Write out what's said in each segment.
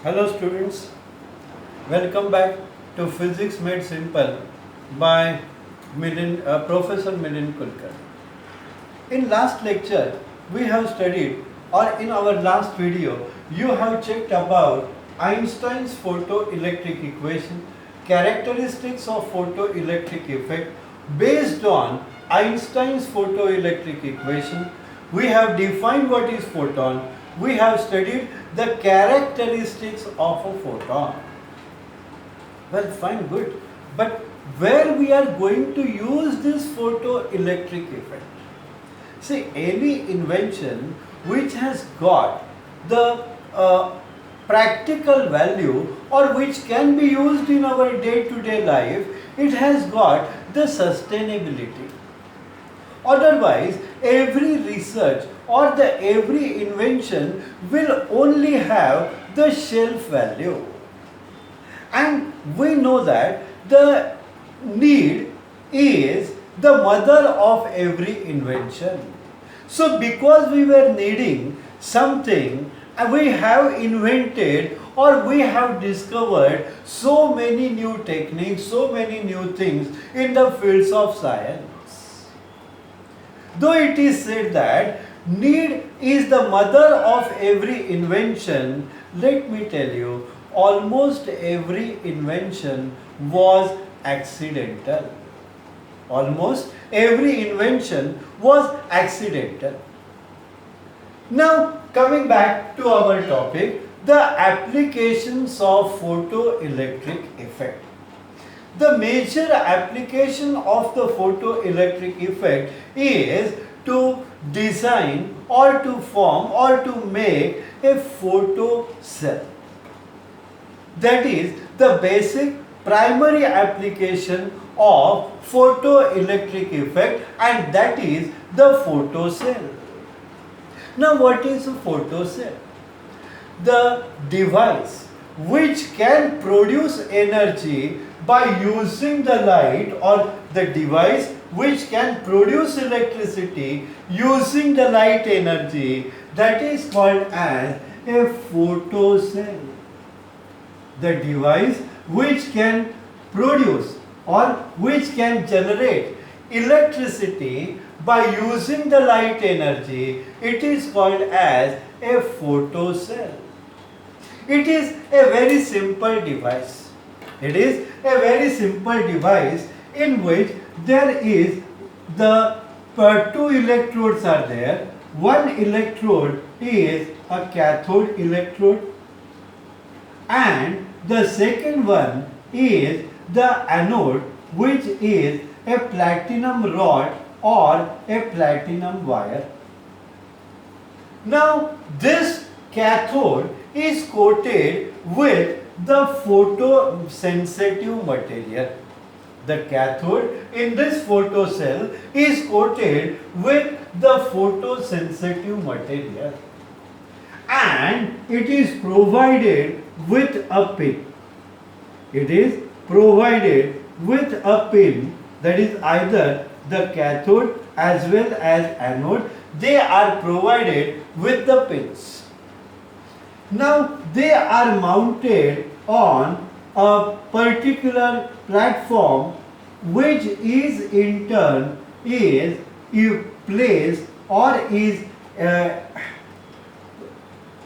Hello students, welcome back to Physics Made Simple by Professor Milind Kulkarni. In last lecture, we have studied, or in our last video, you have checked about Einstein's photoelectric equation, characteristics of photoelectric effect. Based on Einstein's photoelectric equation, we have defined what is photon, we have studied the characteristics of a photon. Well, fine, good. But where we are going to use this photoelectric effect? See, any invention which has got the practical value or which can be used in our day-to-day life, it has got the sustainability. Otherwise, every research or every invention will only have the shelf value. And we know that the need is the mother of every invention. So because we were needing something, we have invented or we have discovered so many new techniques, so many new things in the fields of science. Though it is said that need is the mother of every invention, let me tell you, almost every invention was accidental. Almost every invention was accidental. Now, coming back to our topic, the applications of photoelectric effect. The major application of the photoelectric effect is to design or to form or to make a photo cell. That is the basic primary application of photoelectric effect, and that is the photocell. Now, what is a photocell? The device which can produce energy by using the light, or the device which can produce electricity using the light energy, that is called as a photocell. The device which can produce or which can generate electricity by using the light energy, it is called as a photocell. It is a very simple device. It is a very simple device in which there is the two electrodes are there. One electrode is a cathode electrode and the second one is the anode, which is a platinum rod or a platinum wire. Now this cathode is coated with the photosensitive material. The cathode in this photocell is coated with the photosensitive material, and it is provided with a pin. It is provided with a pin, that is either the cathode as well as anode, they are provided with the pins. Now they are mounted on a particular platform, which is in turn is placed or is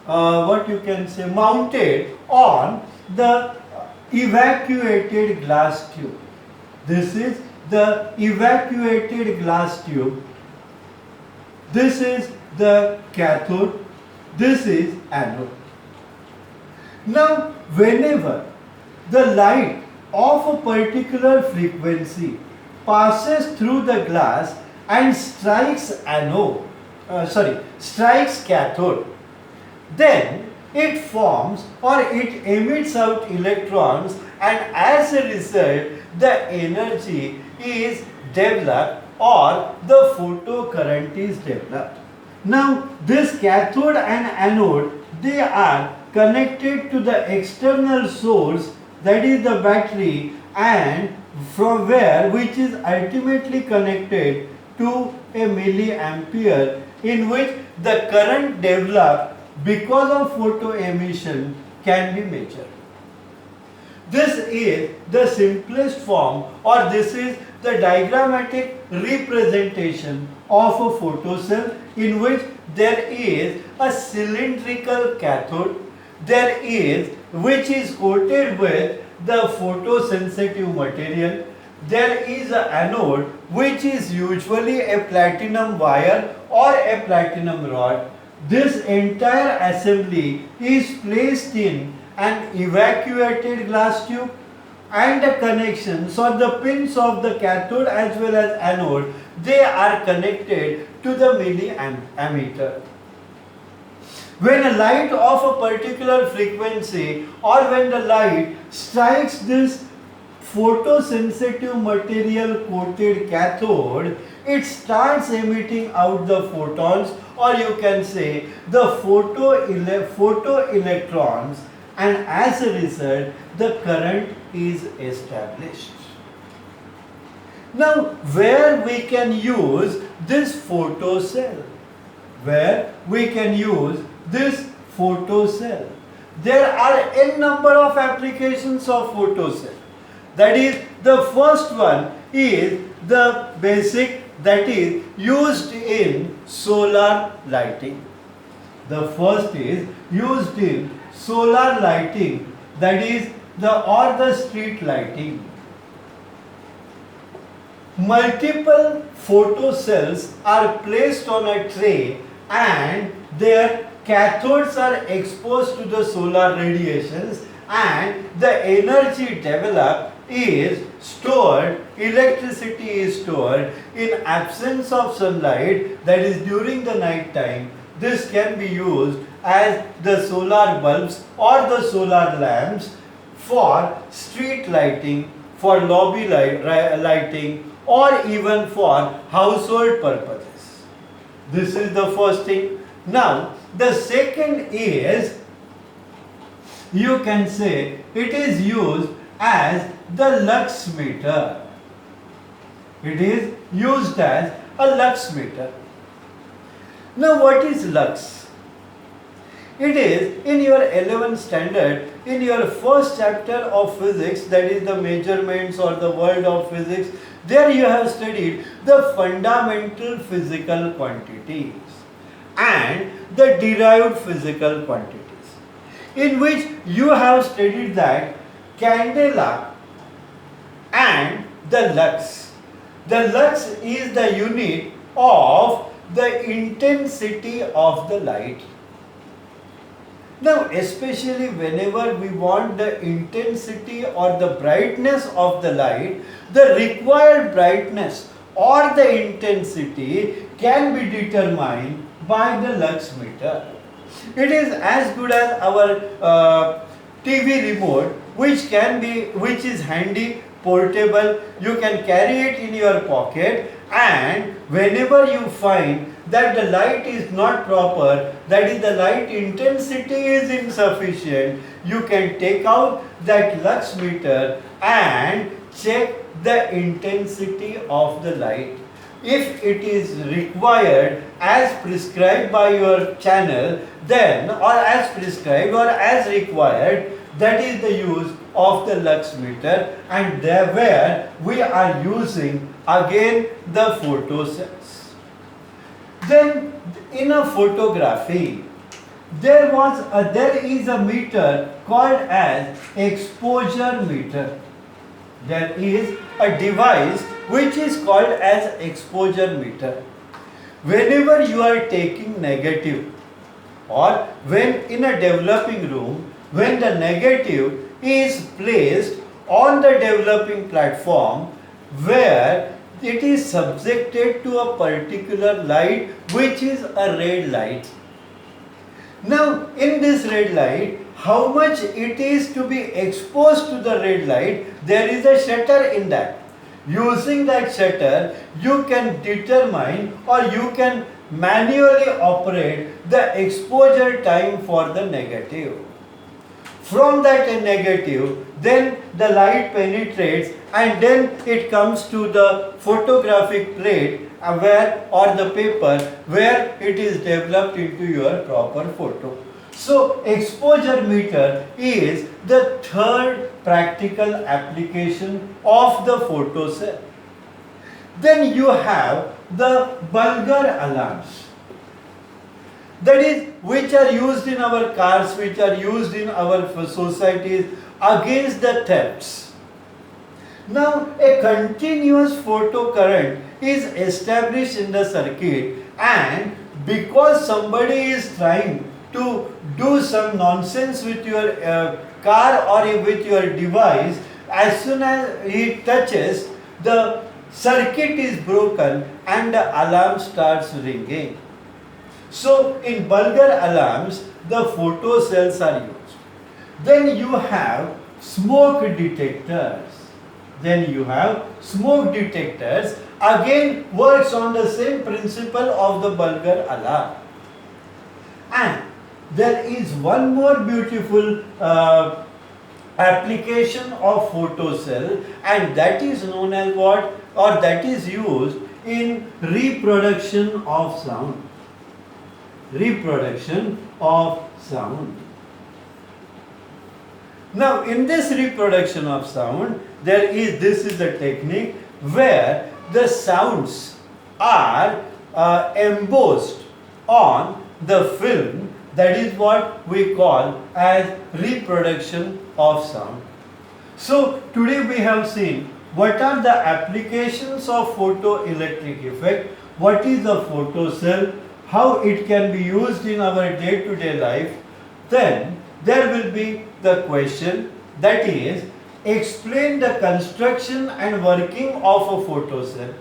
what you can say mounted on the evacuated glass tube. This is the evacuated glass tube. This is the cathode. This is anode. Now, whenever the light of a particular frequency passes through the glass and strikes strikes cathode, then it forms or it emits out electrons, and as a result the energy is developed or the photocurrent is developed. Now this cathode and anode, they are connected to the external source, that is the battery, and from where which is ultimately connected to a milliampere, in which the current developed because of photo emission can be measured. This is the simplest form, or this is the diagrammatic representation of a photocell, in which there is a cylindrical cathode, which is coated with the photosensitive material. There is an anode, which is usually a platinum wire or a platinum rod. This entire assembly is placed in an evacuated glass tube, and the connections or the pins of the cathode as well as anode, they are connected to the milliammeter. When a light of a particular frequency, or when the light strikes this photosensitive material coated cathode, it starts emitting out the photons, or you can say the photoelectrons, and as a result the current is established. Now, where we can use this photocell? There are n number of applications of photocell. That is, the first one is the basic, that is used in solar lighting. The first is used in solar lighting, that is the street lighting. Multiple photocells are placed on a tray, and their cathodes are exposed to the solar radiations, and the energy developed is stored, electricity is stored in absence of sunlight, that is during the night time. This can be used as the solar bulbs or the solar lamps for street lighting, for lobby lighting, or even for household purposes. This is the first thing. Now, the second is, you can say it is used as the lux meter. It is used as a lux meter. Now, what is lux? It is in your 11th standard, in your first chapter of physics, that is the measurements or the world of physics. There you have studied the fundamental physical quantities and the derived physical quantities, in which you have studied that candela and the lux. The lux is the unit of the intensity of the light. Now, especially whenever we want the intensity or the brightness of the light, the required brightness or the intensity can be determined by the lux meter. It is as good as our TV remote, which is handy, portable. You can carry it in your pocket, and whenever you find that the light is not proper, that is the light intensity is insufficient, you can take out that lux meter and check the intensity of the light. If it is required as prescribed by your channel, then, or as prescribed or as required, that is the use of the lux meter, and there where we are using again the photocells. Then in a photography, there is a meter called as exposure meter. There is a device which is called as exposure meter. Whenever you are taking negative, or when in a developing room, when the negative is placed on the developing platform, where it is subjected to a particular light, which is a red light. Now, in this red light, how much it is to be exposed to the red light, there is a shutter in that. Using that shutter, you can determine or you can manually operate the exposure time for the negative. From that negative, then the light penetrates, and then it comes to the photographic plate or the paper, where it is developed into your proper photo. So exposure meter is the third practical application of the photocell. Then you have the Bulgar alarms, that is, which are used in our cars, which are used in our societies against the thefts. Now a continuous photo current is established in the circuit, and because somebody is trying to do some nonsense with your car or with your device, as soon as he touches, the circuit is broken and the alarm starts ringing. So in Bulgar alarms, the photocells are used. Then you have smoke detectors. Again works on the same principle of the Bulgar alarm. And there is one more beautiful application of photocell, and that is known as what? Or that is used in reproduction of sound. Now in this reproduction of sound, this is a technique where the sounds are embossed on the film. That is what we call as reproduction of sound. So today we have seen what are the applications of photoelectric effect, what is the photocell, how it can be used in our day-to-day life. Then there will be the question, that is, explain the construction and working of a photocell.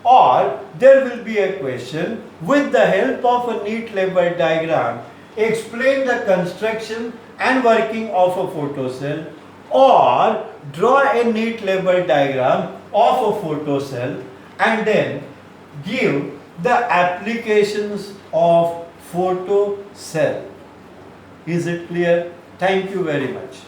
Or there will be a question, with the help of a neat label diagram, explain the construction and working of a photocell, or draw a neat label diagram of a photocell and then give the applications of photocell. Is it clear? Thank you very much.